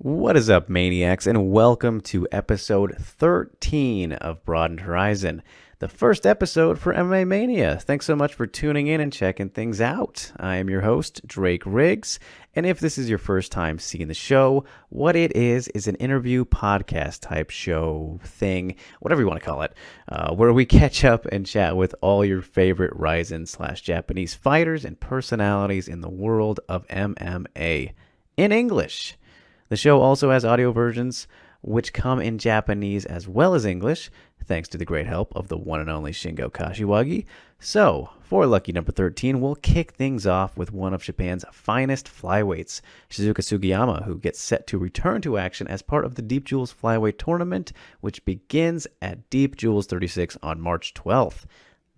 What is up, maniacs, and welcome to episode 13 of Broadened Horizon, the first episode for MMA Mania. Thanks so much for tuning in and checking things out. I am your host, Drake Riggs, and if this is your first time seeing the show, what it is an interview podcast type show thing, whatever you want to call it, where we catch up and chat with all your favorite RIZIN/Japanese fighters and personalities in the world of MMA in English. The show also has audio versions which come in Japanese as well as English, thanks to the great help of the one and only Shingo Kashiwagi. So, for lucky number 13, we'll kick things off with one of Japan's finest flyweights, Shizuka Sugiyama, who gets set to return to action as part of the Deep Jewels Flyweight Tournament, which begins at Deep Jewels 36 on March 12th.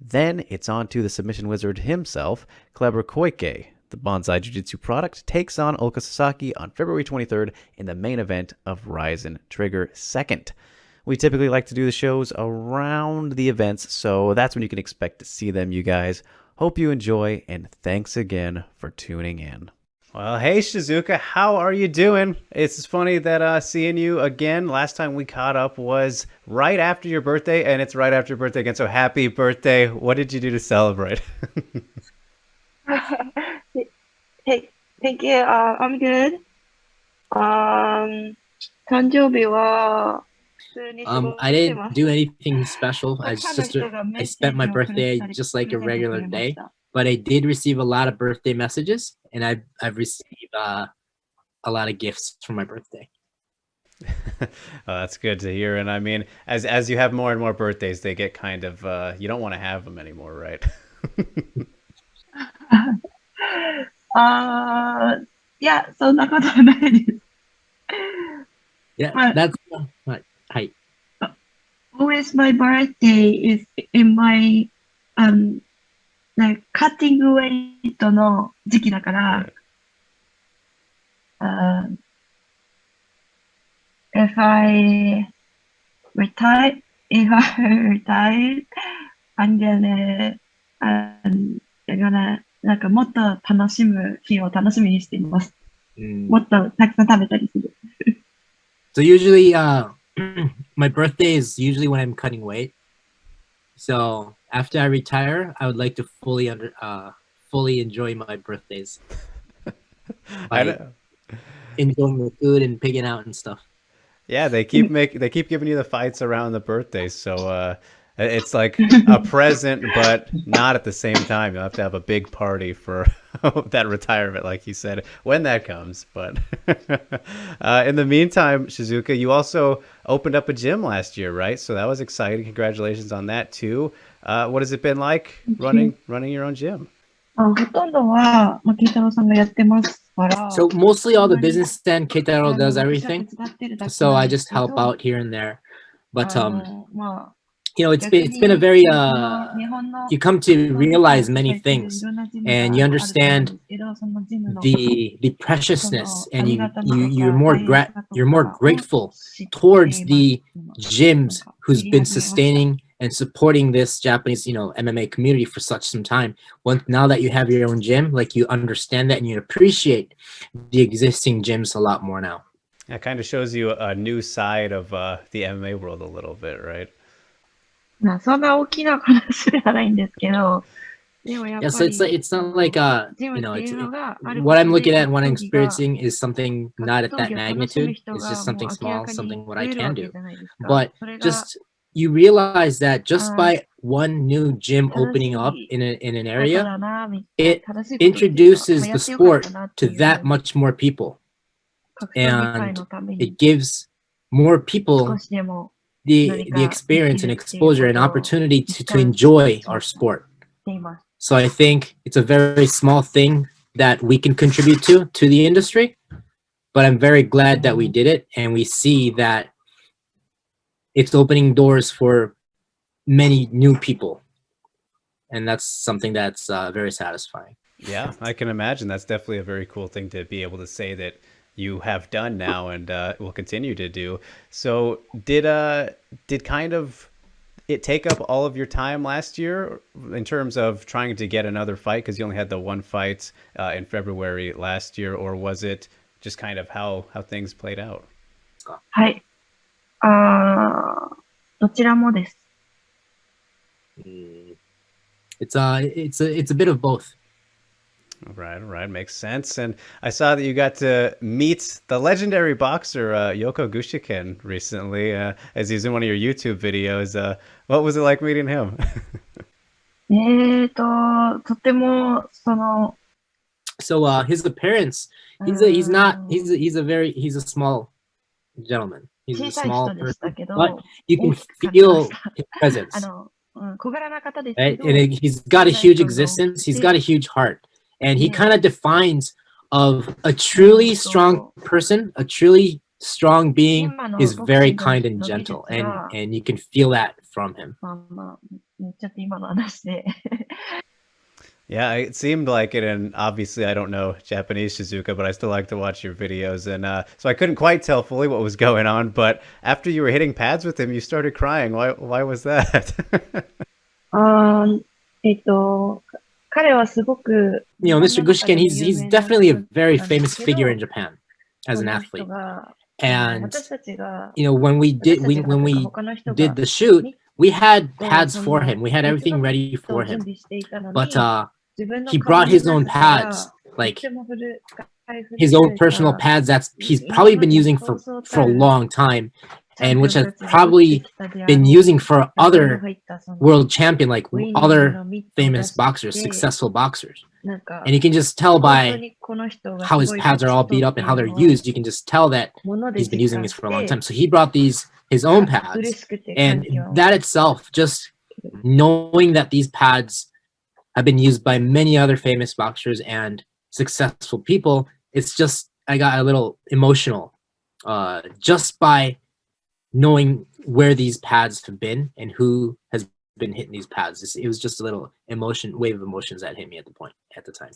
Then it's on to the submission wizard himself, Kleber Koike. The Bonsai Jiu-Jitsu product takes on Ulka Sasaki on February 23rd in the main event of RIZIN Trigger 2nd. We typically like to do the shows around the events, so that's when you can expect to see them, you guys. Hope you enjoy, and thanks again for tuning in. Well, hey Shizuka, how are you doing? It's funny that seeing you again. Last time we caught up was right after your birthday, and it's right after your birthday again, so happy birthday. What did you do to celebrate? Hey, thank you. I'm good. 誕生日は普通に過ご I して didn't ます。 do anything special. たくさんの人がメ I ッセ spent ー my ジをくれ birthday たり just like a プレゼント regular くれま day, した。 but I did receive a lot of birthday messages, and I've received a lot of gifts for my birthday. That's good to hear. And I mean, as you have more and more birthdays, they get kind of you don't want to have them anymore, right? Yeah, そんなことはないです。 Yeah, But- that's hi. Always my birthday is in my like cutting weight の時期だから、if I retire, I'm gonna なんかもっと楽しむ日を楽しみにしています。もっとたくさん食べたりする。 So usually, my birthday is usually when I'm cutting weight. So after I retire, I would like to fully enjoy my birthdays. I By know. enjoying the food and pigging out and stuff. Yeah, they keep giving you the fights around the birthdays, so it's like a present, but not at the same time. You'll have to have a big party for that retirement, like you said, when that comes. But in the meantime, Shizuka, you also opened up a gym last year, right? So that was exciting. Congratulations on that too. What has it been like running your own gym? ほとんどは、ケイタロウさんがやってますから。 So mostly all the business then Keitaro does everything. So I just help out here and there. But you know, it's been a very you come to realize many things, and you understand the preciousness, and you're more grateful towards the gyms who's been sustaining and supporting this Japanese, MMA community for such some time. Now that you have your own gym, like you understand that and you appreciate the existing gyms a lot more now. That kind of shows you a new side of the MMA world a little bit, right? まあ、そんな大きな話ではないんですけど、でもやっぱ Yeah, so り、it's not like what I'm looking at and what I'm experiencing is something not at that magnitude. It's just something small, something what I can do. But just you realize that just by one new gym opening up in an area, it introduces the sport to that much more people, and it gives more people the experience and exposure and opportunity to enjoy our sport. So I think it's a very small thing that we can contribute to the industry, but I'm very glad that we did it, and we see that it's opening doors for many new people, and that's something that's very satisfying. Yeah, I can imagine. That's definitely a very cool thing to be able to say that you have done now and will continue to do. So did kind of it take up all of your time last year in terms of trying to get another fight, because you only had the one fight in February last year, or was it just kind of how things played out. はい。どちらもです。It's a bit of both. All right, makes sense. And I saw that you got to meet the legendary boxer Yoko Gushiken recently, as he's in one of your YouTube videos. What was it like meeting him? とても、So his appearance, he's a small gentleman. He's a 小さい small 人でした person, け but ど、 you 大 can きく感じま feel した。his presence, 小柄な方ですけ right? ど、 And he's got a huge existence. He's got a huge heart, and he kind of defines of a truly strong person, a truly strong being is very kind and gentle, and you can feel that from him. 言っちゃって今の話で。Yeah, it seemed like it, and obviously I don't know Japanese, Shizuka, but I still like to watch your videos, and so I couldn't quite tell fully what was going on, but after you were hitting pads with him, you started crying. Why was that? 彼はすごく、 Mr. Gushiken, he's definitely a very famous figure in Japan as an athlete. And when we did the shoot, we had pads for him. We had everything ready for him. But he brought his own pads, like his own personal pads that he's probably been using for a long time, and which has probably been using for other world champion, like other famous boxers, successful boxers. And you can just tell by how his pads are all beat up and how they're used, you can just tell that he's been using this for a long time. So he brought his own pads, and that itself, just knowing that these pads have been used by many other famous boxers and successful people, it's just, I got a little emotional just by knowing where these pads have been and who has been hitting these pads. It was just a little wave of emotions that hit me at the time.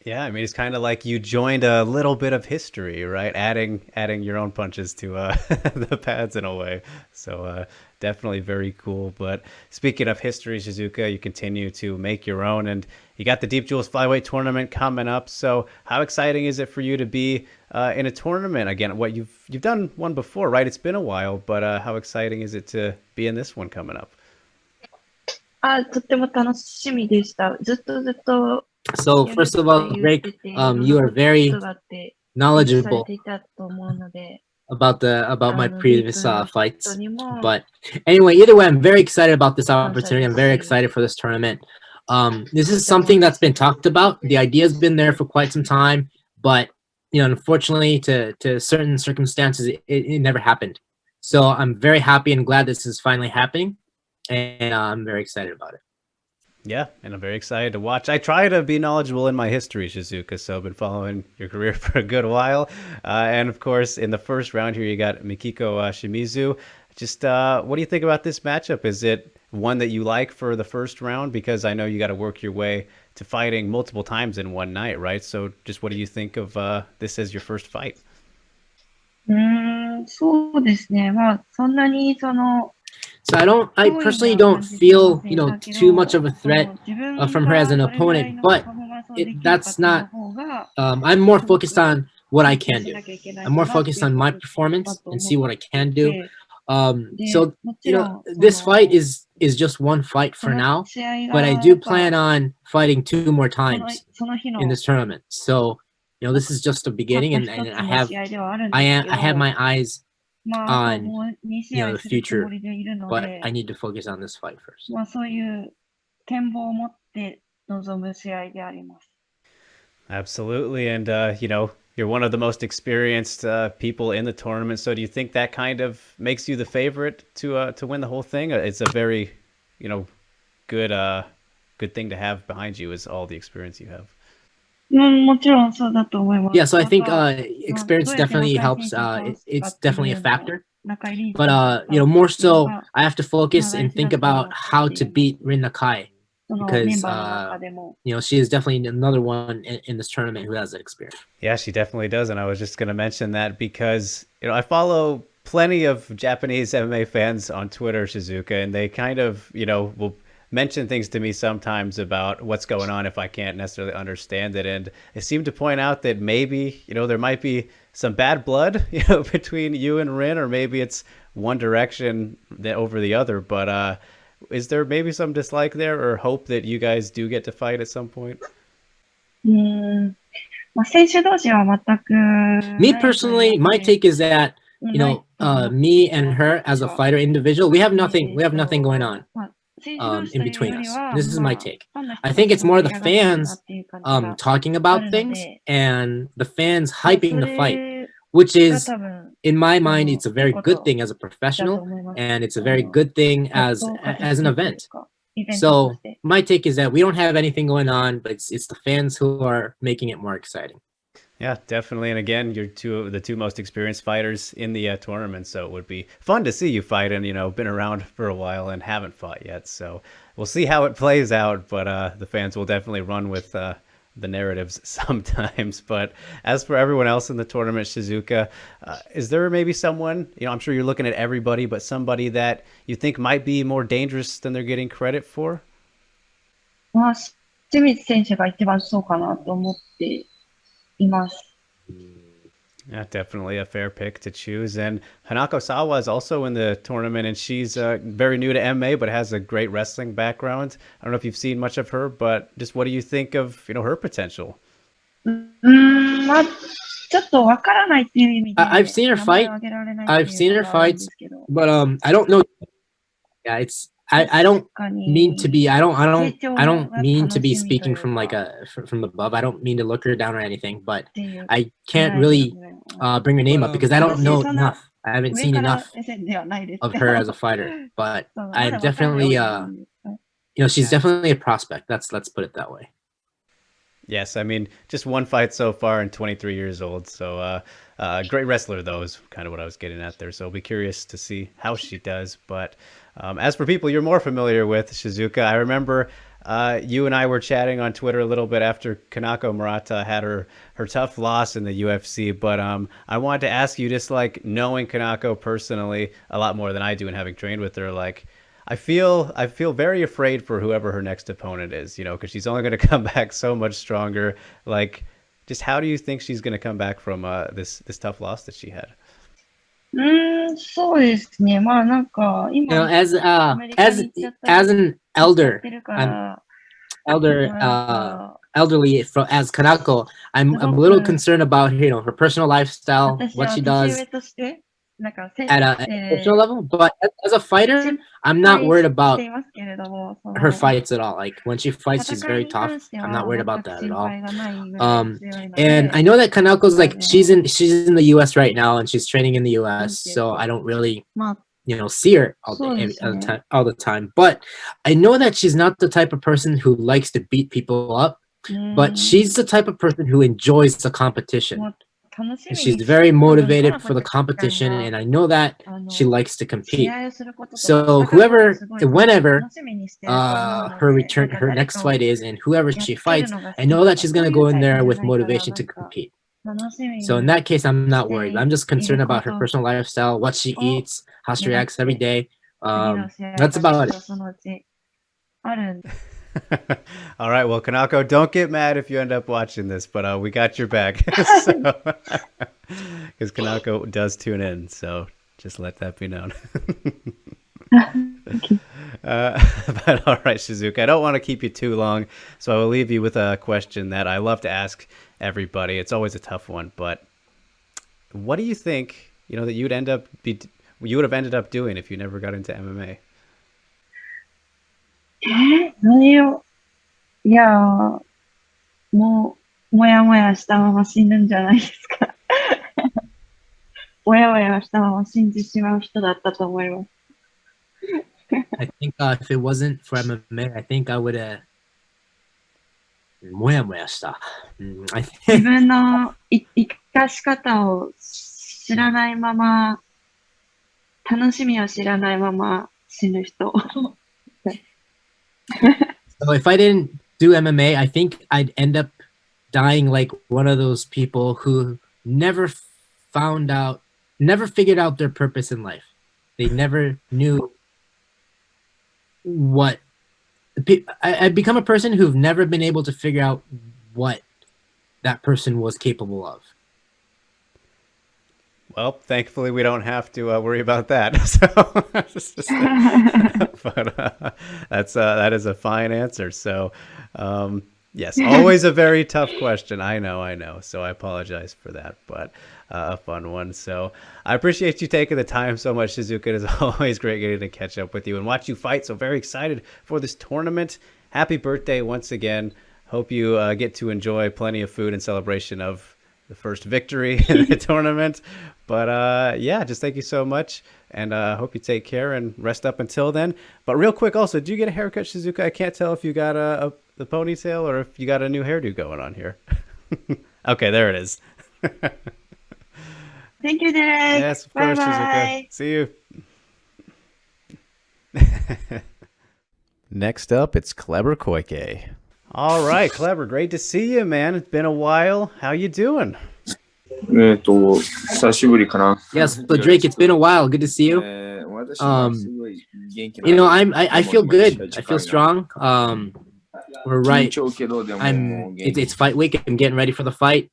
Yeah, I mean, it's kind of like you joined a little bit of history, right? Adding your own punches to the pads in a way. So definitely very cool. But speaking of history, Shizuka, you continue to make your own, and you got the Deep Jewels Flyweight tournament coming up. So how exciting is it for you to be in a tournament again? What you've done one before, right? It's been a while, but how exciting is it to be in this one coming up? とっても楽しみでした。ずっと So first of all, Rick, you are very knowledgeable about my previous fights. But anyway, either way, I'm very excited about this opportunity. I'm very excited for this tournament. This is something that's been talked about. The idea has been there for quite some time, but unfortunately, to certain circumstances, it never happened. So I'm very happy and glad this is finally happening, and I'm very excited about it. Yeah, and I'm very excited to watch. I try to be knowledgeable in my history, Shizuka, so I've been following your career for a good while. And of course, in the first round here, you got Mikiko Shimizu. Just what do you think about this matchup? Is it one that you like for the first round? Because I know you got to work your way to fighting multiple times in one night, right? So just what do you think of this as your first fight? そうですね。まあ、そんなにSo I personally don't feel, too much of a threat from her as an opponent, but that's not, I'm more focused on what I can do. I'm more focused on my performance and see what I can do. So, this fight is just one fight for now, but I do plan on fighting 2 more times in this tournament. So, this is just a beginning, and I have my eyes on the future, but I need to focus on this fight first. そういう展望を持って臨む試合であります。 Absolutely, and you're one of the most experienced people in the tournament. So do you think that kind of makes you the favorite to win the whole thing? It's a very good thing to have behind you, is all the experience you have. もちろんそうだと思います。 Yeah, so I think experience definitely helps. It's definitely a factor. But more so, I have to focus and think about how to beat Rin Nakai, because she is definitely another one in this tournament who has that experience. Yeah, she definitely does, and I was just going to mention that because I follow plenty of Japanese MMA fans on Twitter, Shizuka, and they kind of will mention things to me sometimes about what's going on if I can't necessarily understand it. And it seemed to point out that maybe, there might be some bad blood, between you and Rin, or maybe it's one direction over the other. But is there maybe some dislike there, or hope that you guys do get to fight at some point? 選手同士は全く Me personally, my take is that, me and her as a fighter individual, we have nothing going on in between us. This is my take. I think it's more the fans talking about things and the fans hyping the fight, which is, in my mind, it's a very good thing as a professional, and it's a very good thing as an event. So my take is that we don't have anything going on, but it's the fans who are making it more exciting. Yeah, definitely. And again, you're the two most experienced fighters in the tournament, so it would be fun to see you fight, and been around for a while and haven't fought yet. So we'll see how it plays out, but the fans will definitely run with the narratives sometimes. But as for everyone else in the tournament, Shizuka, is there maybe someone, I'm sure you're looking at everybody, but somebody that you think might be more dangerous than they're getting credit for? 清水選手が一番そうかなと思っています。 Yeah, definitely a fair pick to choose. And Hanako Sawa is also in the tournament, and she's very new to MMA, but has a great wrestling background. I don't know if you've seen much of her, but just what do you think of her potential? まあちょっとわからないっていう意味で I've seen her fight. I've seen her fights, but I don't know. Yeah, I don't mean to be I don't mean to be speaking from from above. I don't mean to look her down or anything, but I can't really bring her name up because I don't know enough. I haven't seen enough of her as a fighter, but I'm definitely she's definitely a prospect. Let's put it that way. Yes, I mean, just one fight so far and 23 years old. So great wrestler, though, is kind of what I was getting at there. So I'll be curious to see how she does. But as for people you're more familiar with, Shizuka, I remember you and I were chatting on Twitter a little bit after Kanako Murata had her tough loss in the UFC. But I wanted to ask you, just like knowing Kanako personally a lot more than I do and having trained with her, like, I feel very afraid for whoever her next opponent is, because she's only going to come back so much stronger. Like, just how do you think she's going to come back from this tough loss that she had? そうですね。まあなんか今 as an elderly as Kanako, I'm a little concerned about her personal lifestyle, what she does at a personal level, but as a fighter, I'm not worried about her fights at all. Like when she fights, she's very tough. I'm not worried about that at all. And I know that Kanako's like she's in the US right now, and she's training in the US, so I don't really see her all the time. But I know that she's not the type of person who likes to beat people up, but she's the type of person who enjoys the competition. And she's very motivated for the competition, and I know that she likes to compete. So whenever her next fight is, and whoever she fights, I know that she's gonna go in there with motivation to compete. So in that case, I'm not worried. I'm just concerned about her personal lifestyle, what she eats, how she reacts every day. That's about it. All right, well, Kanako, don't get mad if you end up watching this, but we got your back. Because Kanako does tune in, so just let that be known. But all right, Shizuka, I don't want to keep you too long, so I will leave you with a question that I love to ask everybody. It's always a tough one, but what do you think, that you would have ended up doing if you never got into MMA? 何をいやもやもやしたまま死ぬんじゃないですか。もやもやしたまま死んでしまう人だったと思います。I think if it wasn't for MMA, I think I would have もやもやした。自分の生かし方を知らないまま、楽しみを知らないまま死ぬ人。So if I didn't do MMA, I think I'd end up dying like one of those people who never figured out their purpose in life. They never knew what I've become a person who've never been able to figure out what that person was capable of. Well, thankfully, we don't have to worry about that. So, but that is a fine answer. So, yes, always a very tough question. I know. So I apologize for that, but a fun one. So I appreciate you taking the time so much, Shizuka. It is always great getting to catch up with you and watch you fight. So very excited for this tournament. Happy birthday once again. Hope you get to enjoy plenty of food in celebration of the first victory in the tournament. But yeah, just thank you so much, and hope you take care and rest up until then. But real quick, also, did you get a haircut, Shizuka? I can't tell if you got the ponytail or if you got a new hairdo going on here. Okay, there it is. Thank you, Derek. Yes, of course, Bye-bye. Shizuka. See you. Next up, it's Kleber Koike. All right, Kleber, great to see you, man. It's been a while. How you doing? 久しぶりかな。 Yes, but Drake, it's been a while. Good to see you. 私はすごい元気な You know, I feel good. I feel strong. We're 緊 right. 張けどでももう元気 It's fight week. I'm getting ready for the fight.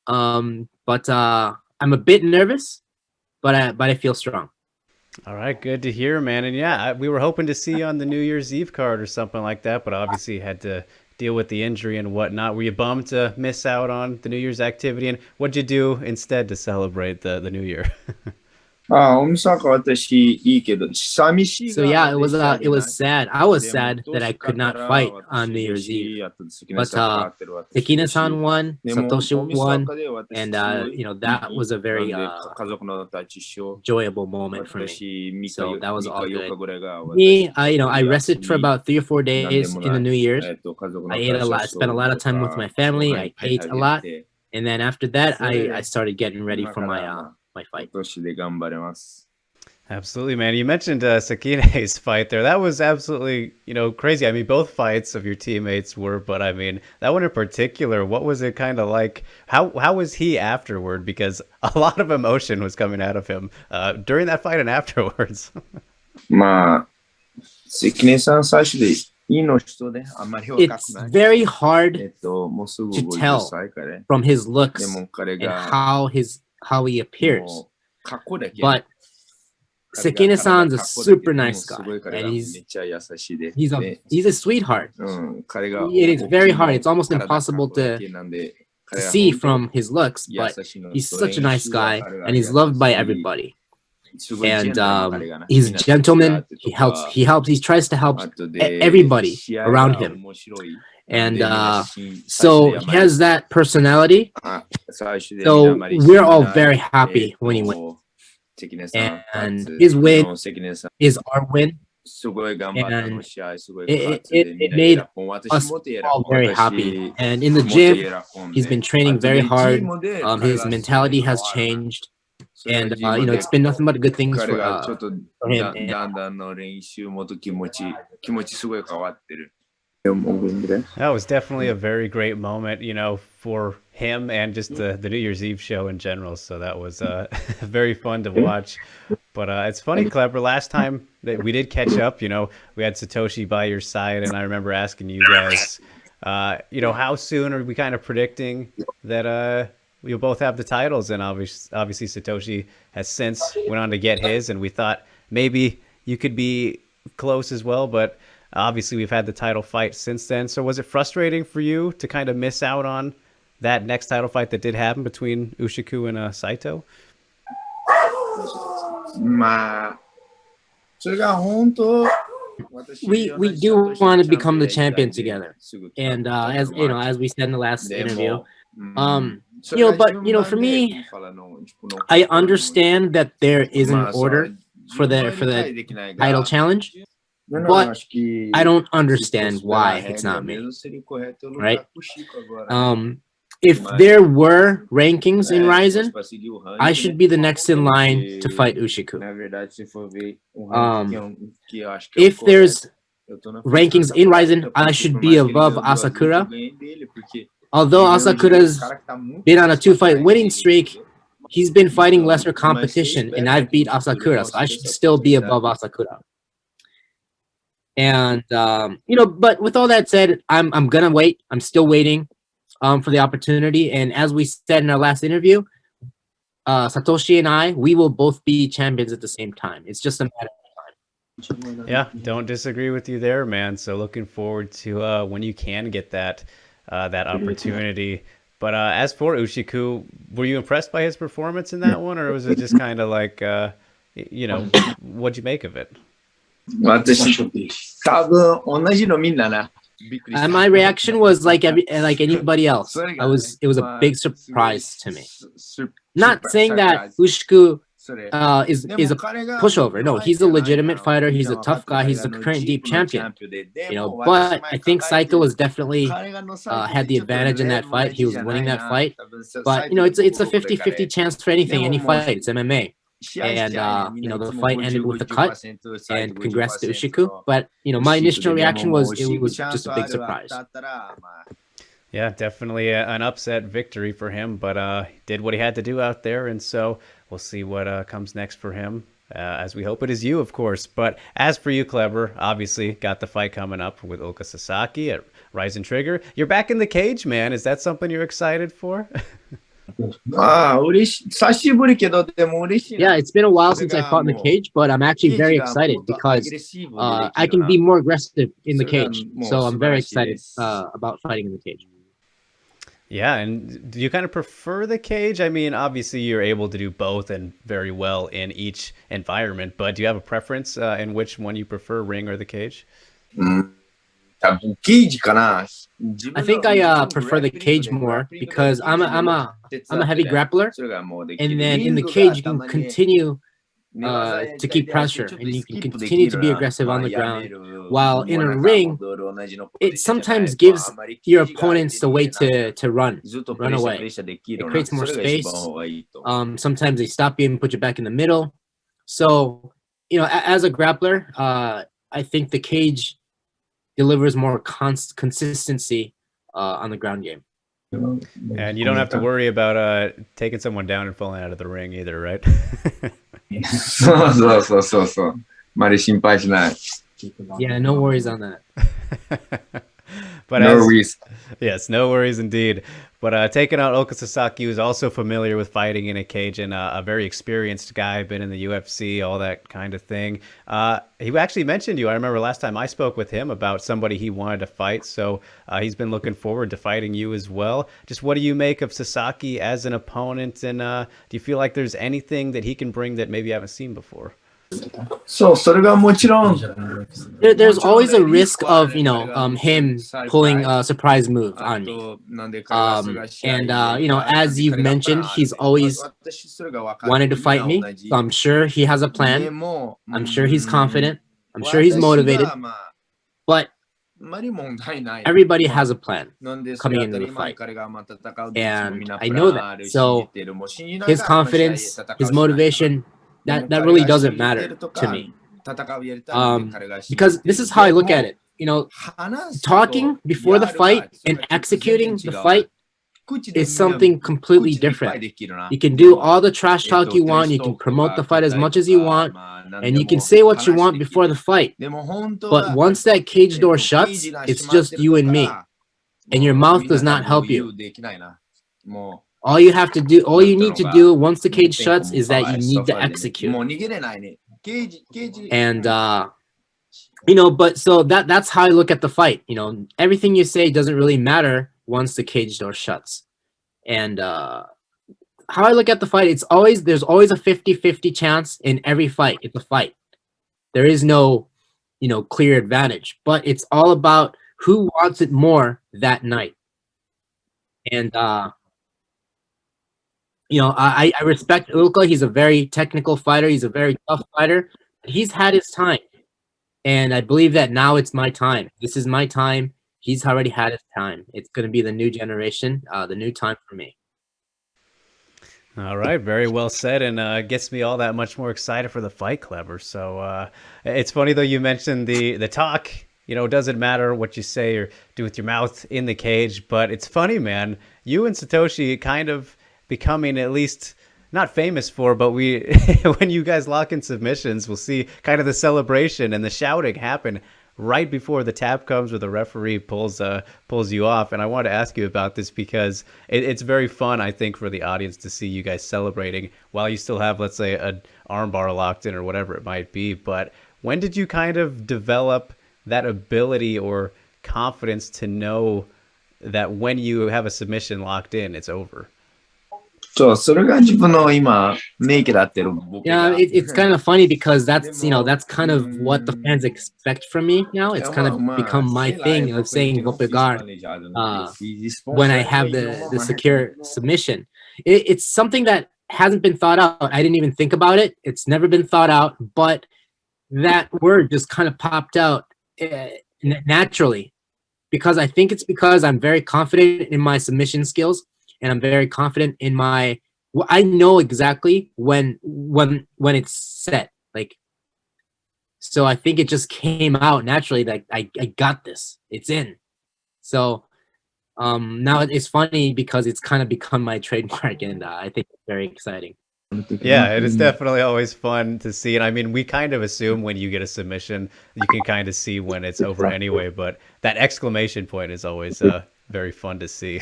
But I'm a bit nervous, but I feel strong. All right, good to hear, man. And yeah, we were hoping to see you on the New Year's Eve card or something like that, but obviously had to deal with the injury and whatnot. Were you bummed to miss out on the New Year's activity? And what'd you do instead to celebrate the New Year? ああ、大晦日私いいけど、寂しい So yeah, it was sad. I was sad that I could not fight on New Year's Eve. But Sekine-san won, Satoshi won, and you know, that was a very enjoyable moment for me. So that was all good. Me, you know, I rested for about 3 or 4 days in the New Year's. I ate a lot, spent a lot of time with my family. I ate a lot, and then after that, I started getting ready for my fight. 今年で頑張れます。 Absolutely, man. You mentioned Sakine's fight there. That was absolutely, you know, crazy. I mean, both fights of your teammates were, but I mean, that one in particular, what was it kind of like? How was he afterward? Because a lot of emotion was coming out of him during that fight and afterwards. まあ、関根さん最初でいいの人であんまり若く It's ない。very hard もうすぐ to 50 tell 歳から。 from his looks でも彼 and が how he appears. もうかっこだけ。 But Sekine-san's a super nice guy, and he's a sweetheart. 彼が It is very hard. It's almost impossible to see from his looks, but he's such a nice guy, and he's loved by everybody. And he's a gentleman. He tries to help everybody around him. And so he has that personality. So we're all very happy when he wins. And his win is our win. And it made us all very happy. And in the gym, he's been training very hard. His mentality has changed. And you know, it's been nothing but good things for him. That was definitely a very great moment, you know, for him and just the New Year's Eve show in general. So that was very fun to watch. But it's funny, Kleber, last time that we did catch up, you know, we had Satoshi by your side, and I remember asking you guys, you know, how soon are we kind of predicting that you'll both have the titles? And obviously Satoshi has since went on to get his, and we thought maybe you could be close as well, but obviously we've had the title fight since then. So was it frustrating for you to kind of miss out on that next title fight that did happen between Ushiku and Saito? まあ、それが本当 We do want to become the champion together. And as you know, as we said in the last interview, you know, but you know, for me, I understand that there is an order for the title challenge, but I don't understand why it's not me, right? If there were rankings in RIZIN, I should be the next in line to fight Ushiku. If there's rankings in RIZIN, I should be above Asakura. Although Asakura's been on a 2-fight winning streak, he's been fighting lesser competition, and I've beat Asakura, so I should still be above Asakura. And but with all that said, I'm gonna wait. I'm still waiting for the opportunity. And as we said in our last interview, Satoshi and we will both be champions at the same time. It's just a matter of time. Yeah, don't disagree with you there, man. So looking forward to when you can get that opportunity. But as for Ushiku, were you impressed by his performance in that one, or was it just kind of like, what'd you make of it? My reaction was like anybody else. It was a big surprise to me. Not saying that Ushiku is a pushover. No, he's a legitimate fighter. He's a tough guy. He's the current deep champion. But I think Saika was definitely had the advantage in that fight. He was winning that fight. But it's a 50-50 chance for anything, any fight. It's MMA. And the fight ended with a cut, and congrats to Ushiku. But my initial reaction was it was just a big surprise. Yeah, definitely an upset victory for him, but did what he had to do out there, and so we'll see what comes next for him, as we hope it is you, of course. But as for you, Kleber, obviously got the fight coming up with Ulka Sasaki at RIZIN Trigger. You're back in the cage, man. Is that something you're excited for? Yeah, it's been a while since I fought in the cage, but I'm actually very excited because I can be more aggressive in the cage. So I'm very excited about fighting in the cage. Yeah, and do you kind of prefer the cage? I mean, obviously you're able to do both and very well in each environment, but do you have a preference in which one you prefer, ring or the cage? I think I prefer the cage more because I'm a heavy grappler, and then in the cage you can continue to keep pressure and you can continue to be aggressive on the ground, while in a ring it sometimes gives your opponents the way to run away. It creates more space. Sometimes they stop you and put you back in the middle. So as a grappler, I think the cage delivers more consistency on the ground game. And you don't have to worry about taking someone down and falling out of the ring either, right? Yeah, no worries on that. But no worries. Yes, no worries indeed. But taking out Ulka Sasaki, who's also familiar with fighting in a cage and a very experienced guy, been in the UFC, all that kind of thing. He actually mentioned you. I remember last time I spoke with him about somebody he wanted to fight. So he's been looking forward to fighting you as well. Just what do you make of Sasaki as an opponent? And do you feel like there's anything that he can bring that maybe you haven't seen before? There's always a risk of him pulling a surprise move on me, and as you've mentioned, he's always wanted to fight me, so I'm sure he has a plan. I'm sure he's confident. I'm sure he's motivated, but everybody has a plan coming into the fight, and I know that. So his confidence, his motivation, that really doesn't matter to me, because this is how I look at it. Talking before the fight and executing the fight is something completely different. You can do all the trash talk you want, you can promote the fight as much as you want, and you can say what you want before the fight, but once that cage door shuts, it's just you and me, and your mouth does not help you. All you need to do once the cage shuts is that you need to execute. And but so that's how I look at the fight. Everything you say doesn't really matter once the cage door shuts. And how I look at the fight, there's always a 50-50 chance in every fight. It's a fight. There is no clear advantage, but it's all about who wants it more that night. And I respect Ulka. He's a very technical fighter. He's a very tough fighter. He's had his time, and I believe that now it's my time. This is my time. He's already had his time. It's going to be the new generation, the new time for me. All right, very well said, and gets me all that much more excited for the fight, Kleber. So it's funny though you mentioned the talk. It doesn't matter what you say or do with your mouth in the cage, but it's funny, man. You and Satoshi kind of becoming at least not famous for, but when you guys lock in submissions, we'll see kind of the celebration and the shouting happen right before the tap comes or the referee pulls you off. And I want to ask you about this because it's very fun, I think, for the audience to see you guys celebrating while you still have, let's say, an arm bar locked in or whatever it might be. But when did you kind of develop that ability or confidence to know that when you have a submission locked in, it's over? そう、それが自分の今、メイクで合ってるボケ Yeah, が。 it's kind of funny because that's that's kind of what the fans expect from me now. It's kind of become my thing of saying Vopegar when I have the secure submission. It's something that hasn't been thought out. I didn't even think about it. It's never been thought out, but that word just kind of popped out naturally, because I think it's because I'm very confident in my submission skills, and I'm very confident in my. I know exactly when it's set. Like, so I think it just came out naturally. Like I got this. It's in. So now it's funny because it's kind of become my trademark, and I think it's very exciting. Yeah, it is definitely always fun to see. And I mean, we kind of assume when you get a submission, you can kind of see when it's over anyway. But that exclamation point is always very fun to see.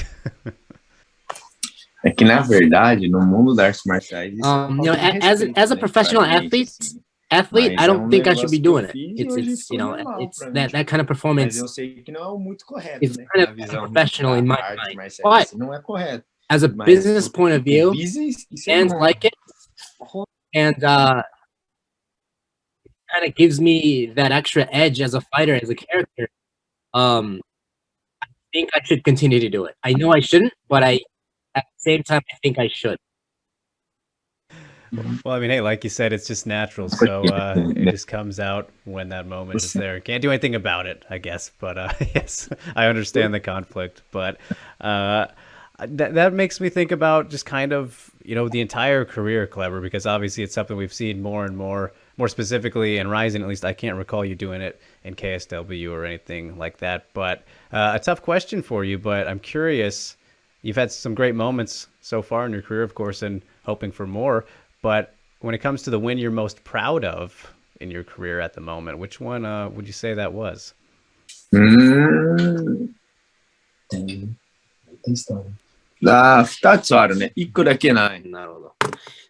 É que, na verdade, no mundo das artes marciais... as a professional athlete, I don't think I should be doing it. It's that kind of performance is kind of professional in my mind. But as a business point of view, fans like it, and kind of gives me that extra edge as a fighter, as a character. I think I should continue to do it. I know I shouldn't, but at the same time, I think I should. Well, I mean, hey, like you said, it's just natural. So it just comes out when that moment is there. Can't do anything about it, I guess. But yes, I understand the conflict. But that makes me think about just kind of, the entire career, Kleber, because obviously it's something we've seen more and more specifically in RIZIN. At least I can't recall you doing it in KSW or anything like that. But a tough question for you, but I'm curious. You've had some great moments so far in your career, of course, and hoping for more. But when it comes to the win you're most proud of in your career at the moment, which one would you say that was?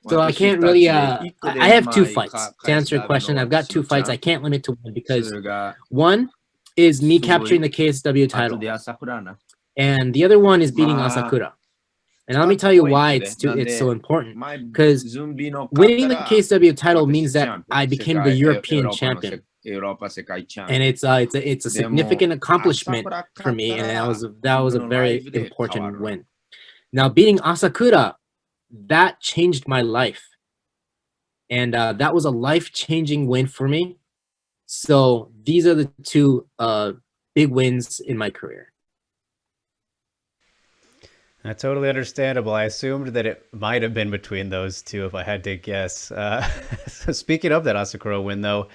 So I can't really, I have two fights. To answer your question, I've got two fights. I can't limit to one because one is me capturing the KSW title, and the other one is beating Asakura. And let me tell you why it's so important. Because winning the KSW title means that I became the European champion, and it's a significant accomplishment for me, and that was a very important win. Now beating Asakura, that changed my life, and that was a life-changing win for me. So these are the two big wins in my career. Totally understandable. I assumed that it might have been between those two if I had to guess. So speaking of that Asakura win, though,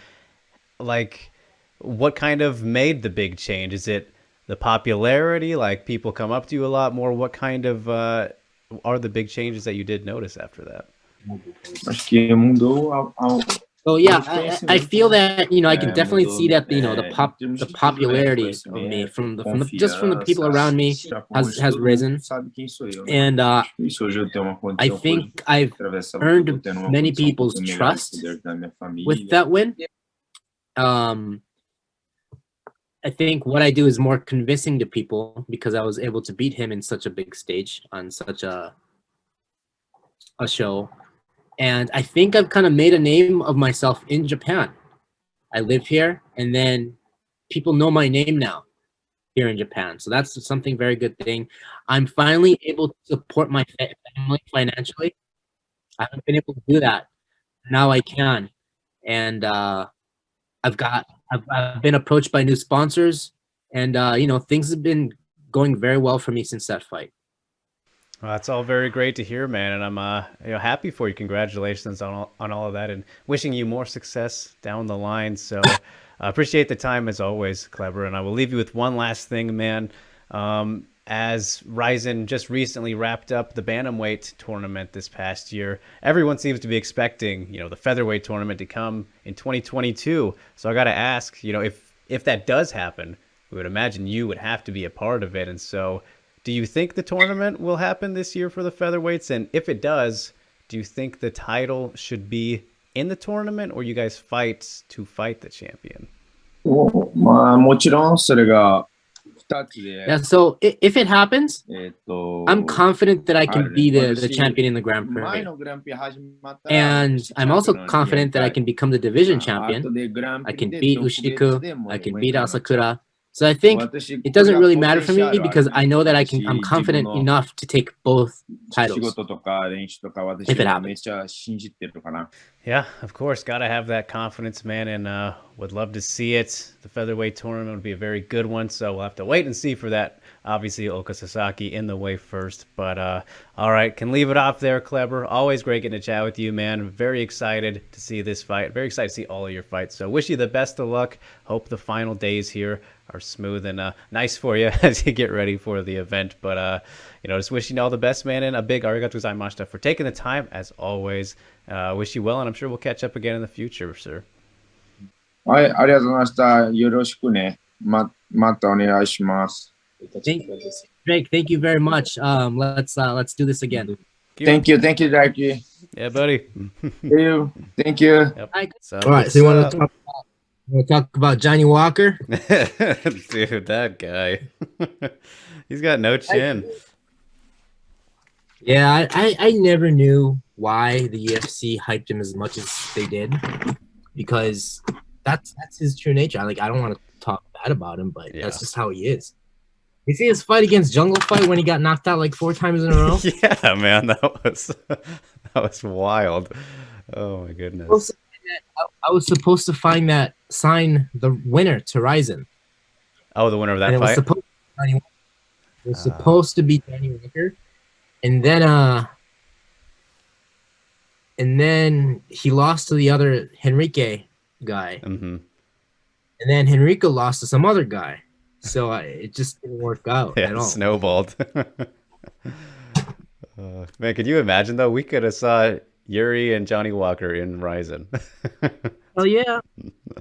like, what kind of made the big change? Is it the popularity? Like, people come up to you a lot more? What kind of are the big changes that you did notice after that? So yeah, I feel that I can definitely see that the popularity of me from the people around me has risen, and I think I've earned many people's trust with that win. I think what I do is more convincing to people because I was able to beat him in such a big stage on such a show. And I think I've kind of made a name of myself in Japan. I live here, and then people know my name now here in Japan. So that's something very good thing. I'm finally able to support my family financially. I haven't been able to do that. Now I can. And I've been approached by new sponsors, and things have been going very well for me since that fight. Well, that's all very great to hear, man, and I'm happy for you. Congratulations on all of that, and wishing you more success down the line. So I appreciate the time as always, Kleber, and I will leave you with one last thing, man. As RIZIN just recently wrapped up the bantamweight tournament this past year, everyone seems to be expecting the featherweight tournament to come in 2022. So I got to ask, if if that does happen, we would imagine you would have to be a part of it. And so, do you think the tournament will happen this year for the featherweights? And if it does, do you think the title should be in the tournament, or you guys fight to fight the champion? まあ、もちろんそれが2つで。Yeah, so if it happens, I'm confident that I can be the champion in the Grand Prix. And I'm also confident that I can become the division champion. I can beat Ushiku, I can beat Asakura. So I think it doesn't really matter for me because I know that I'm confident enough to take both titles if it happens. Yeah, of course, gotta have that confidence, man, and would love to see it. The featherweight tournament would be a very good one, so we'll have to wait and see for that. Obviously, Oka Sasaki in the way first, but all right, can leave it off there, Kleber. Always great getting to chat with you, man. Very excited to see this fight. Very excited to see all of your fights. So wish you the best of luck. Hope the final days here are smooth and nice for you as you get ready for the event. But just wishing you all the best, man, and a big arigato gozaimashita for taking the time as always. Wish you well, and I'm sure we'll catch up again in the future, sir. はい、ありがとうございました。よろしくね。またお願いします。Drake, thank you very much. Let's do this again. Thank you, Drake. Yeah, buddy. See you. Thank you. Yep. All right, so you want to talk about Johnny Walker? Dude, that guy. He's got no chin. Yeah, I never knew why the UFC hyped him as much as they did, because that's his true nature. Like, I don't want to talk bad about him, but that's just how he is. You see his fight against Jungle Fight when he got knocked out like 4 times in a row? Yeah, man, that was wild. Oh my goodness. I was supposed to sign the winner to RIZIN. Oh, the winner of that fight? It was supposed to be Johnny Walker. And then he lost to the other Henrique guy. Mm-hmm. And then Henrique lost to some other guy. So it just didn't work out at all. It snowballed. Man, could you imagine, though? We could have saw Yuri and Johnny Walker in RIZIN. Oh, yeah.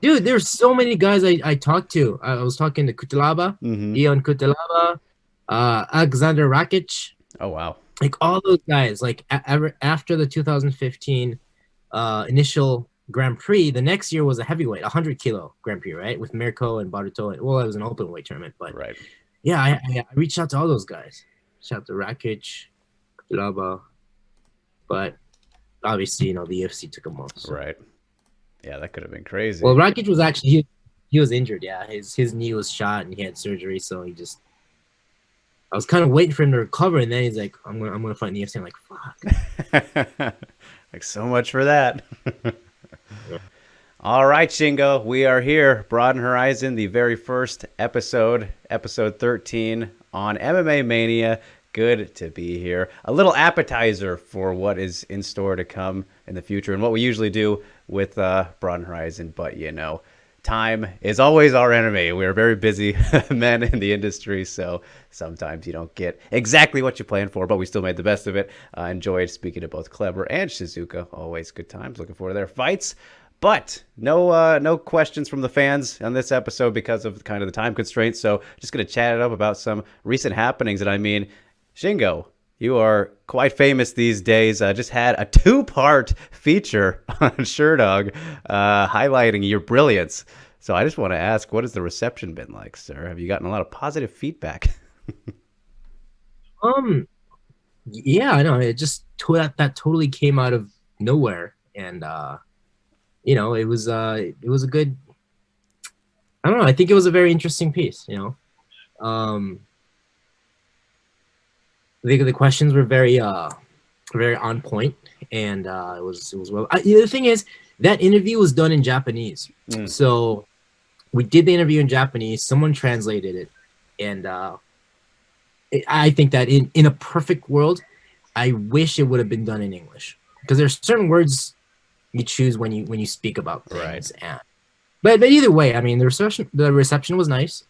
Dude, there's so many guys I talked to. I was talking to Kutelaba, Ion Kutelaba, Alexander Rakic. Oh, wow. Like, all those guys, like, after the 2015 initial Grand Prix, the next year was a heavyweight, 100-kilo Grand Prix, right? With Mirko and Baruto. Well, it was an open weight tournament, but right. Yeah, I reached out to all those guys. Reached out to Rakic, Kutelaba, but obviously, the UFC took him off. So. Right. Yeah, that could have been crazy. Well, Rakic was actually he was injured. Yeah, his knee was shot and he had surgery, so I was kind of waiting for him to recover, and then he's like, "I'm gonna fight in the UFC." I'm like, "Fuck!" Like, so much for that. All right, Shingo, we are here. Broadened Horizon, the very first episode 13 on MMA Mania. Good to be here. A little appetizer for what is in store to come in the future and what we usually do with Broadened Horizon. But, time is always our enemy. We're very busy men in the industry, so sometimes you don't get exactly what you planned for, but we still made the best of it. Enjoyed speaking to both Kleber and Shizuka. Always good times. Looking forward to their fights. But no questions from the fans on this episode because of kind of the time constraints, so just going to chat it up about some recent happenings. And I mean, Shingo, you are quite famous these days. Just had a 2-part feature on Sherdog highlighting your brilliance. So I just want to ask, what has the reception been like, sir? Have you gotten a lot of positive feedback? Yeah, I know. It just that totally came out of nowhere, and it was a good. I don't know. I think it was a very interesting piece. The questions were very on point, and it was well. The thing is, that interview was done in Japanese, so we did the interview in Japanese. Someone translated it, and I think that in a perfect world, I wish it would have been done in English, because there's certain words you choose when you speak about things. Right. But either way, I mean, the reception was nice.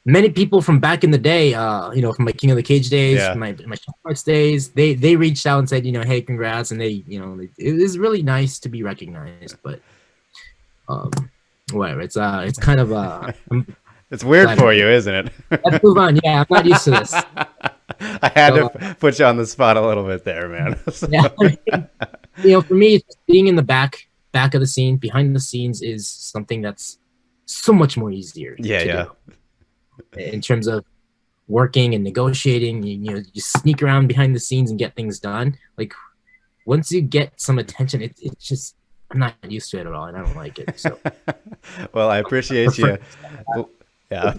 Many people from back in the day, from my King of the Cage days, my Shopbox days, they reached out and said, hey, congrats, and it was really nice to be recognized. But whatever. It's kind of It's weird for you, isn't it? Let's move on. Yeah, I'm not used to this. I had to put you on the spot a little bit there, man. So. Yeah, for me, it's being in the back of the scene, behind the scenes, is something that's so much more easier. Yeah. In terms of working and negotiating, you sneak around behind the scenes and get things done. Like once you get some attention, it's just I'm not used to it at all, and I don't like it. So, well, I appreciate you. Yeah,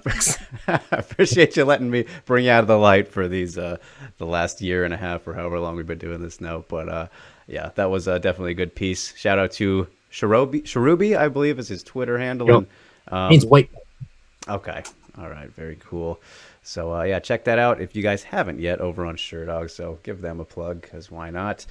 I appreciate you letting me bring you out of the light for these the last year and a half or however long we've been doing this now. But yeah, that was definitely a good piece. Shout out to Sharubi, I believe is his Twitter handle. Yep. He's white. Okay, all right, very cool. So yeah, check that out if you guys haven't yet over on SureDog. So give them a plug, because why not?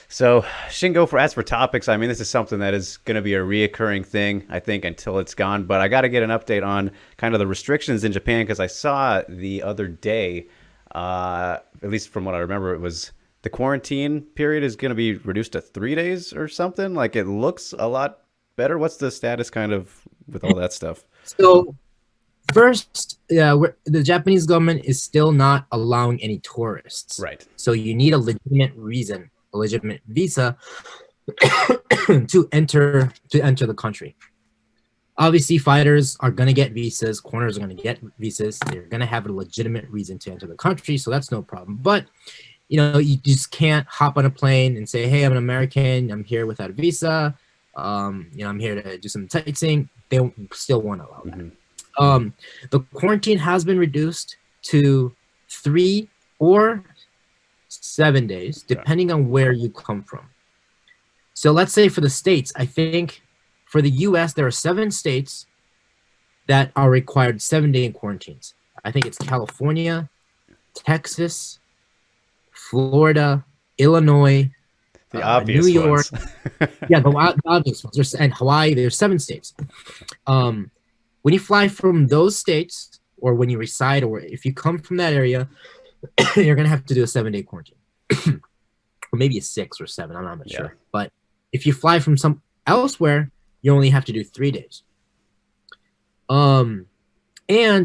So Shingo, as for topics, I mean, this is something that is going to be a reoccurring thing, I think, until it's gone. But I got to get an update on kind of the restrictions in Japan, because I saw the other day, at least from what I remember, it was the quarantine period is going to be reduced to 3 days or something. Like, it looks a lot better. What's the status kind of with all that stuff? So first, the Japanese government is still not allowing any tourists. Right. So you need a legitimate reason, a legitimate visa to enter the country. Obviously, fighters are going to get visas. Corners are going to get visas. They're going to have a legitimate reason to enter the country, so that's no problem. But you just can't hop on a plane and say, "Hey, I'm an American. I'm here without a visa. I'm here to do some sightseeing." They still won't allow that. Mm-hmm. The quarantine has been reduced to 3 or 7 days, depending on where you come from. So let's say for the States, I think for the US, there are 7 states that are required 7-day quarantines. I think it's California, Texas, Florida, Illinois, the obvious New York. ones. Yeah, the obvious ones. And Hawaii, there's 7 states. When you fly from those states, or when you reside, or if you come from that area, you're going to have to do a 7-day quarantine. Or maybe a 6 or 7, I'm not sure. But if you fly from some elsewhere, you only have to do 3 days. And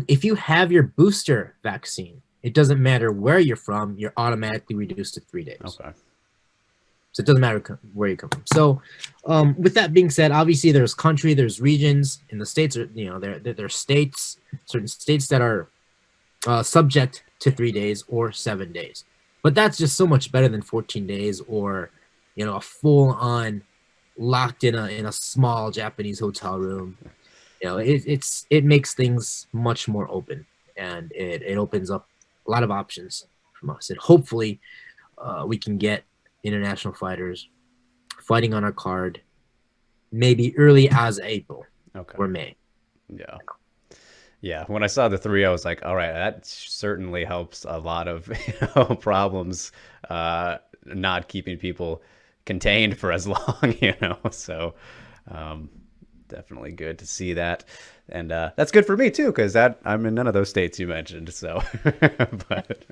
if you have your booster vaccine, it doesn't matter where you're from, you're automatically reduced to 3 days. Okay. So it doesn't matter where you come from. So with that being said, obviously there's there's regions in the states, there are states, certain states that are subject to 3 days or 7 days. But that's just so much better than 14 days or, a full on locked in a small Japanese hotel room. It makes things much more open, and it opens up a lot of options from us. And hopefully we can get international fighters fighting on our card maybe early as April or May. Yeah, when I saw the 3, I was like, all right, that certainly helps a lot of problems not keeping people contained for as long, so definitely good to see that. And that's good for me too, because I'm in none of those states you mentioned. So, but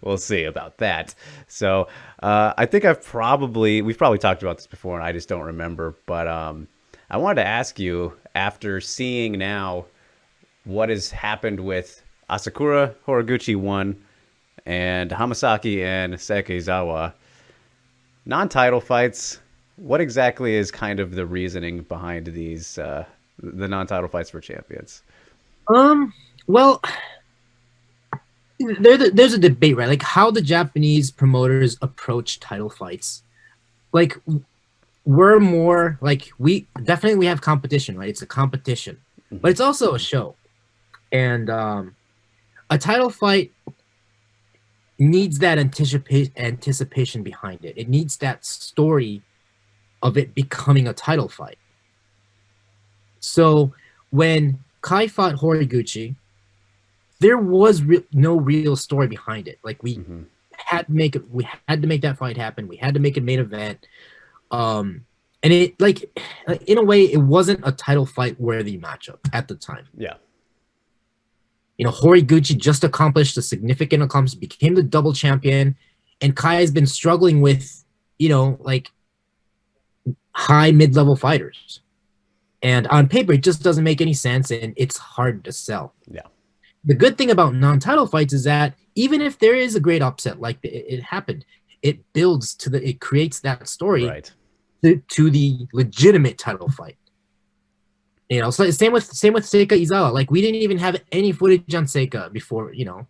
we'll see about that. So I think we've probably talked about this before, and I just don't remember. But I wanted to ask you, after seeing now what has happened with Asakura Horiguchi 1 and Hamasaki and Sekizawa, non-title fights, what exactly is kind of the reasoning behind these the non-title fights for champions? Well, there's a debate, right? Like how the Japanese promoters approach title fights. Like we're more like we have competition, right? It's a competition, but it's also a show, and a title fight needs that anticipation behind it. It needs that story of it becoming a title fight. So when Kai fought Horiguchi, there was no real story behind it. Like we had to make that fight happen. We had to make a main event. And it like in a way it wasn't a title fight worthy matchup at the time. Yeah. Horiguchi just accomplished a significant accomplishment, became the double champion, and Kai has been struggling with, like high mid-level fighters. And on paper, it just doesn't make any sense, and it's hard to sell. Yeah. The good thing about non-title fights is that even if there is a great upset, like it happened, it builds to it creates that story Right. to the legitimate title fight. You know, so same with Seika Izawa. Like, we didn't even have any footage on Seika before, you know,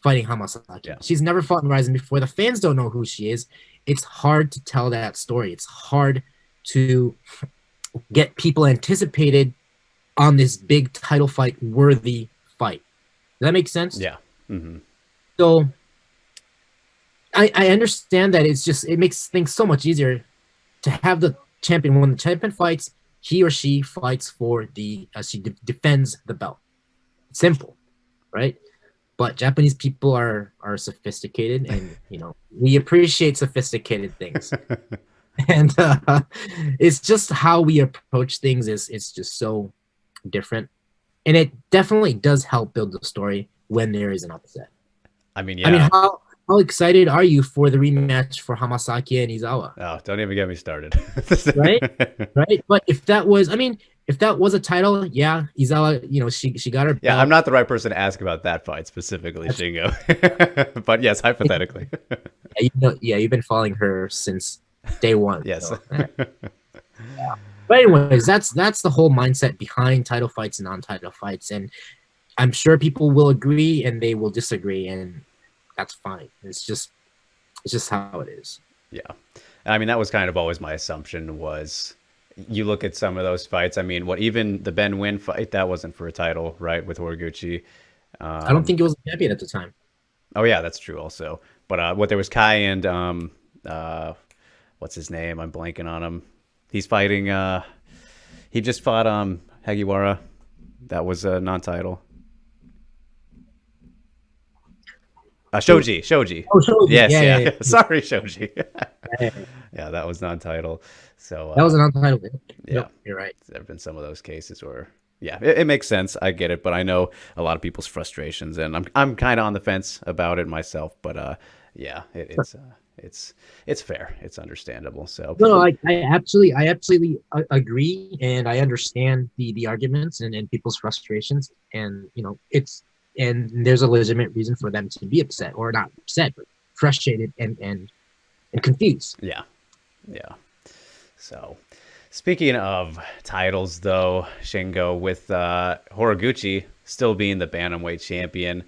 fighting Hamasaki. Yeah. She's never fought in Rizin before. The fans don't know who she is. It's hard to tell that story. It's hard to get people anticipated on this big title fight worthy fight. Does that make sense? Yeah. Mm-hmm. So I understand that it makes things so much easier to have the champion, when the champion fights, he or she fights for she defends the belt. Simple, right? But Japanese people are sophisticated, and you know, we appreciate sophisticated things. And it's just how we approach things it's just so different, and it definitely does help build the story when there is an upset. I mean, yeah. I mean, how excited are you for the rematch for Hamasaki and Izawa? Oh, don't even get me started. Right? Right? But if that was a title, yeah, Izawa, you know, she got her belt. Yeah, I'm not the right person to ask about that fight specifically, Shingo. But yes, hypothetically. You've been following her since day one. Yes. So, yeah. But anyways, that's the whole mindset behind title fights and non-title fights, and I'm sure people will agree and they will disagree, and that's fine. It's just how it is. Yeah. I mean, that was kind of always my assumption was you look at some of those fights. I mean, even the Ben Win fight, that wasn't for a title, right? With Horiguchi. I don't think he was a champion at the time. Oh yeah, that's true also. But what there was Kai and what's his name? I'm blanking on him. He's fighting he just fought Hagiwara. That was a non-title. Shoji. Oh, Shoji. Yes, Yeah. yeah. Sorry, Shoji. Yeah. Yeah, that was non-title. So That was a non-title. Yeah, yep, you're right. There have been some of those cases where, yeah, it makes sense. I get it, but I know a lot of people's frustrations, and I'm kind of on the fence about it myself. But yeah, it's fair. It's understandable. So no, I absolutely agree, and I understand the arguments and people's frustrations, and you know, and there's a legitimate reason for them to be upset, or not upset, but frustrated and confused. Yeah. So, speaking of titles, though, Shingo, with Horiguchi still being the bantamweight champion,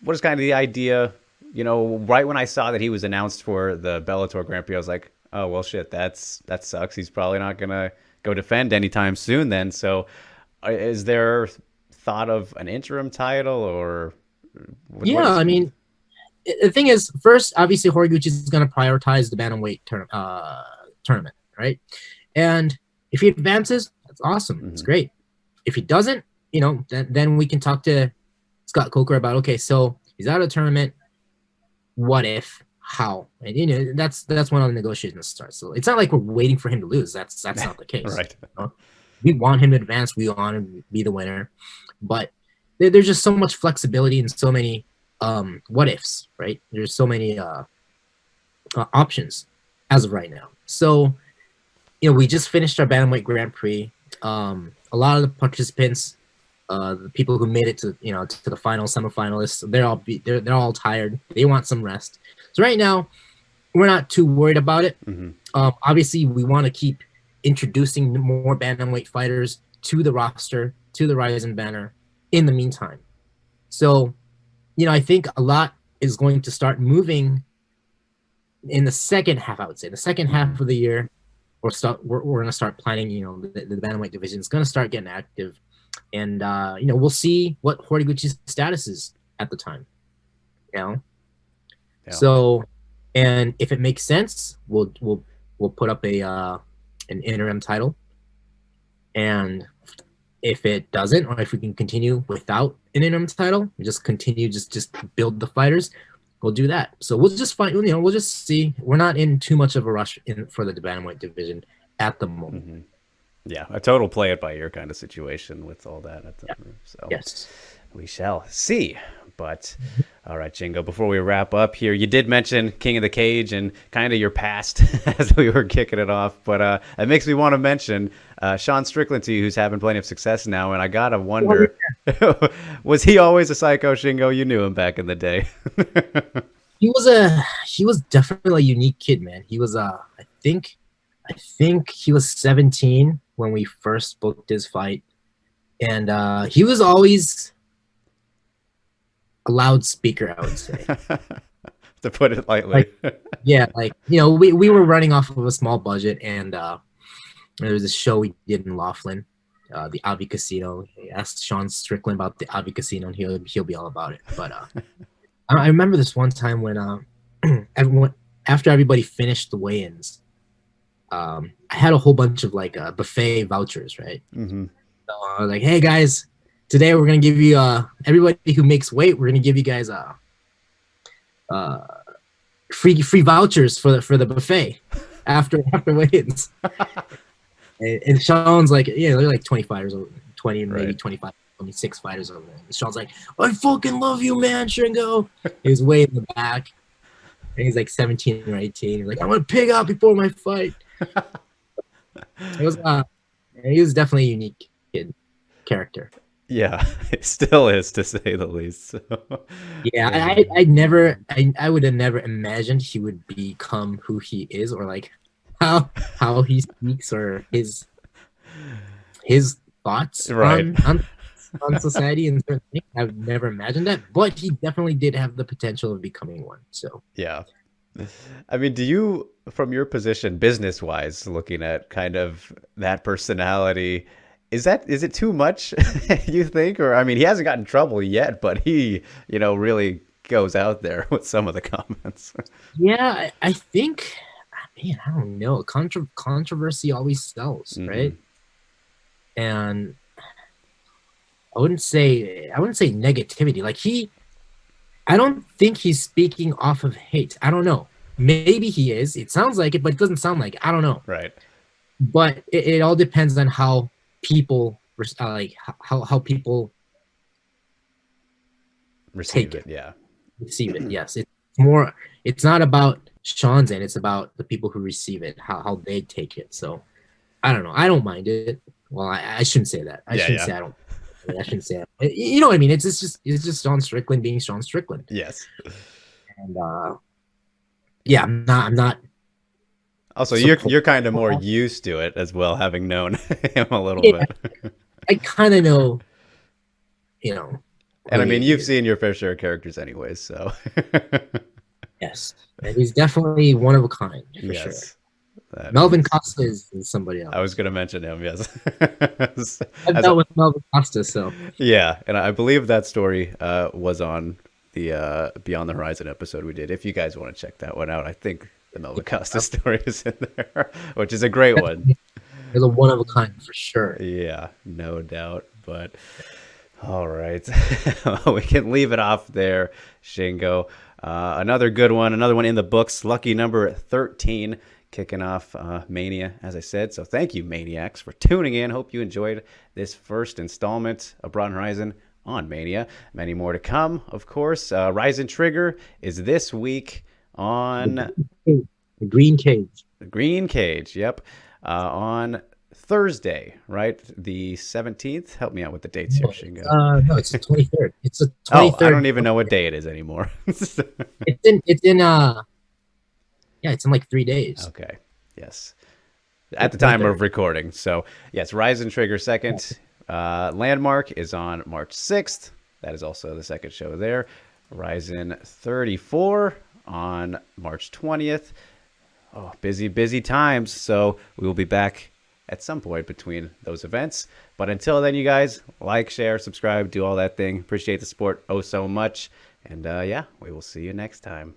what is kind of the idea? You know, right when I saw that he was announced for the Bellator Grand Prix, I was like, oh well, shit, that sucks. He's probably not gonna go defend anytime soon. Then, so is there thought of an interim title or? I mean, the thing is, first, obviously, Horiguchi is going to prioritize the bantamweight tournament, right? And if he advances, that's awesome. Mm-hmm. It's great. If he doesn't, you know, then we can talk to Scott Coker about, okay, so he's out of the tournament. What if? How? And you know, that's when all the negotiations start. So it's not like we're waiting for him to lose. That's not the case. Right. You know? We want him to advance. We want him to be the winner. But there's just so much flexibility and so many what ifs, right? There's so many options as of right now. So, you know, we just finished our bantamweight Grand Prix. A lot of the participants, the people who made it to the final semifinalists, they're all tired. They want some rest. So right now, we're not too worried about it. Mm-hmm. Obviously, we want to keep introducing more bantamweight fighters to the roster, to the Rizin banner in the meantime. So, you know, I think a lot is going to start moving in the second half, I would say. The second half of the year, we're going to start planning, you know, the bantamweight division is going to start getting active. And, you know, we'll see what Horiguchi's status is at the time, you know? Yeah. So, and if it makes sense, we'll put up an interim title. And if it doesn't, or if we can continue without an interim title, we just continue, just build the fighters, we'll do that. So we'll just find, you know, we'll just see. We're not in too much of a rush for the bantamweight division at the moment. Mm-hmm. Yeah, a total play it by ear kind of situation with all that. So Yes. we shall see. But all right, Jingo, before we wrap up here, you did mention King of the Cage and kind of your past as we were kicking it off. But it makes me want to mention Sean Strickland to you, who's having plenty of success now. And I got to wonder, was he always a psycho, Shingo? You knew him back in the day. He was definitely a unique kid, man. He was I think he was 17 when we first booked his fight. And he was always a loudspeaker, I would say. To put it lightly. Yeah, like, you know, we were running off of a small budget, and there was a show we did in Laughlin, the Avi Casino. I asked Sean Strickland about the Avi Casino, and he'll be all about it. But I remember this one time when after everybody finished the weigh-ins, I had a whole bunch of like buffet vouchers, right? Mm-hmm. So I was like, hey guys, today we're gonna give you everybody who makes weight, we're gonna give you guys free vouchers for the buffet after weigh-ins. and Sean's like, yeah, they're like 20 fighters over, 20 maybe Right. 25, 26 fighters over there. And Sean's like, I fucking love you, man, Shingo. He was way in the back, and he's like 17 or 18. He's like, I'm gonna pig out before my fight. It was he was definitely a unique character. Yeah, it still is, to say the least. So. Yeah, I would have never imagined he would become who he is, or like how he speaks, or his thoughts Right. on society and certain things. I've never imagined that, but he definitely did have the potential of becoming one. So Yeah. I mean, do you, from your position, business-wise, looking at kind of that personality, is it too much, you think? Or, I mean, he hasn't gotten in trouble yet, but he, really goes out there with some of the comments. yeah, I think, man, I don't know. Controversy always sells, right? And I wouldn't say negativity. Like I don't think he's speaking off of hate. I don't know. Maybe he is. It sounds like it, but it doesn't sound like it. I don't know. Right. But it all depends on how people how people Receive take it. Yeah. Receive it. Yes. It's not about Sean's end. It's about the people who receive it, how they take it. So I don't know. I don't mind it. Well, I shouldn't say that. I shouldn't say I don't. I shouldn't say that. You know what I mean? It's just Sean Strickland being Sean Strickland. Yes. And yeah, I'm not. Also, you're kind of more used to it as well, having known him a little bit. I kind of know, And I mean, you've seen your fair share of characters anyways, so. Yes, and he's definitely one of a kind, for sure. Melvin Costa is somebody else. I was going to mention him, yes. I've dealt with Melvin Costa, so. Yeah, and I believe that story was on the Beyond the Horizon episode we did. If you guys want to check that one out, I think the Melvin Costa story is in there, which is a great one. It's a one of a kind for sure. Yeah, no doubt. But all right, we can leave it off there, Shingo. Another good one, another one in the books. Lucky number 13, kicking off Mania, as I said. So thank you, Maniacs, for tuning in. Hope you enjoyed this first installment of Broadened Horizon on Mania. Many more to come, of course. Rizin Trigger is this week on The Green Cage. The Green Cage, yep. On Thursday, right? The 17th. Help me out with the dates here, Shingo. No, it's the 23rd. It's the 23rd. Oh, I don't even know what day it is anymore. It's in like 3 days. Okay. Yes. At the time of recording. So, yes, Rise and Trigger 2nd. Landmark is on March 6th. That is also the second show there. Horizon 34 on March 20th. Oh, busy times. So we will be back at some point between those events. But until then, you guys, like, share, subscribe, do all that thing. Appreciate the support oh so much. And yeah, we will see you next time.